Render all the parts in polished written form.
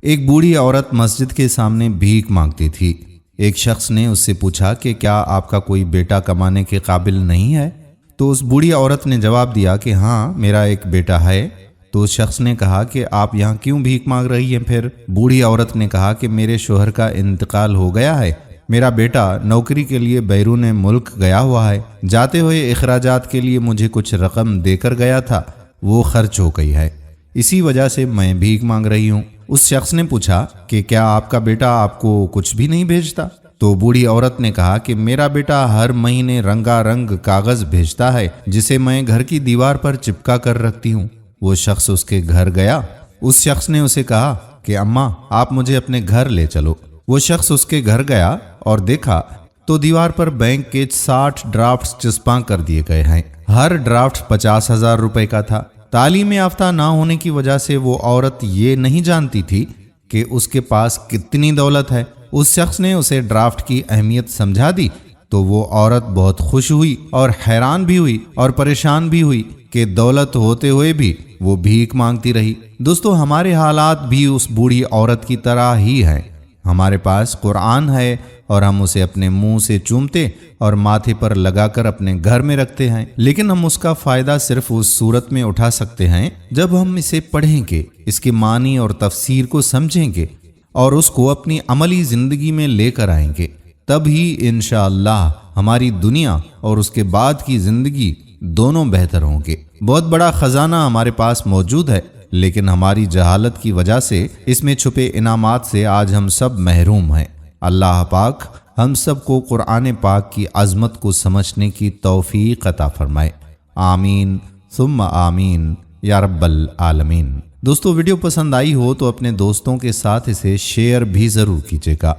ایک بوڑھی عورت مسجد کے سامنے بھیک مانگتی تھی۔ ایک شخص نے اس سے پوچھا کہ کیا آپ کا کوئی بیٹا کمانے کے قابل نہیں ہے؟ تو اس بوڑھی عورت نے جواب دیا کہ ہاں، میرا ایک بیٹا ہے۔ تو اس شخص نے کہا کہ آپ یہاں کیوں بھیک مانگ رہی ہیں پھر؟ بوڑھی عورت نے کہا کہ میرے شوہر کا انتقال ہو گیا ہے، میرا بیٹا نوکری کے لیے بیرون ملک گیا ہوا ہے، جاتے ہوئے اخراجات کے لیے مجھے کچھ رقم دے کر گیا تھا، وہ خرچ ہو گئی ہے، اسی وجہ سے میں بھیک مانگ رہی ہوں۔ اس شخص نے پوچھا کہ کیا آپ کا بیٹا آپ کو کچھ بھی نہیں بھیجتا؟ تو بوڑھی عورت نے کہا کہ میرا بیٹا ہر مہینے رنگا رنگ کاغذ بھیجتا ہے، جسے میں گھر کی دیوار پر چپکا کر رکھتی ہوں۔ وہ شخص اس کے گھر گیا۔ اس شخص نے اسے کہا کہ اماں، آپ مجھے اپنے گھر لے چلو۔ وہ شخص اس کے گھر گیا اور دیکھا تو دیوار پر بینک کے 60 ڈرافٹس چسپاں کر دیے گئے ہیں۔ ہر ڈرافٹ 50,000 روپے کا تھا۔ تعلیم یافتہ نہ ہونے کی وجہ سے وہ عورت یہ نہیں جانتی تھی کہ اس کے پاس کتنی دولت ہے۔ اس شخص نے اسے ڈرافٹ کی اہمیت سمجھا دی تو وہ عورت بہت خوش ہوئی اور حیران بھی ہوئی اور پریشان بھی ہوئی کہ دولت ہوتے ہوئے بھی وہ بھیک مانگتی رہی۔ دوستو، ہمارے حالات بھی اس بوڑھی عورت کی طرح ہی ہیں۔ ہمارے پاس قرآن ہے اور ہم اسے اپنے منہ سے چومتے اور ماتھے پر لگا کر اپنے گھر میں رکھتے ہیں، لیکن ہم اس کا فائدہ صرف اس صورت میں اٹھا سکتے ہیں جب ہم اسے پڑھیں گے، اس کے معنی اور تفسیر کو سمجھیں گے اور اس کو اپنی عملی زندگی میں لے کر آئیں گے۔ تب ہی انشاءاللہ ہماری دنیا اور اس کے بعد کی زندگی دونوں بہتر ہوں گے۔ بہت بڑا خزانہ ہمارے پاس موجود ہے، لیکن ہماری جہالت کی وجہ سے اس میں چھپے انعامات سے آج ہم سب محروم ہیں۔ اللہ پاک ہم سب کو قرآن پاک کی عظمت کو سمجھنے کی توفیق عطا فرمائے۔ آمین ثم آمین یا رب العالمین۔ دوستو، ویڈیو پسند آئی ہو تو اپنے دوستوں کے ساتھ اسے شیئر بھی ضرور کیجیے گا۔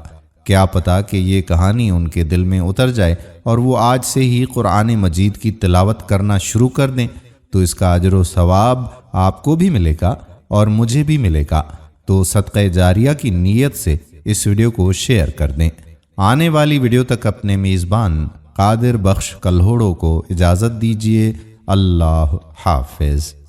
کیا پتہ کہ یہ کہانی ان کے دل میں اتر جائے اور وہ آج سے ہی قرآن مجید کی تلاوت کرنا شروع کر دیں، تو اس کا اجر و ثواب آپ کو بھی ملے گا اور مجھے بھی ملے گا۔ تو صدقہ جاریہ کی نیت سے اس ویڈیو کو شیئر کر دیں۔ آنے والی ویڈیو تک اپنے میزبان قادر بخش کلہوڑو کو اجازت دیجیے۔ اللہ حافظ۔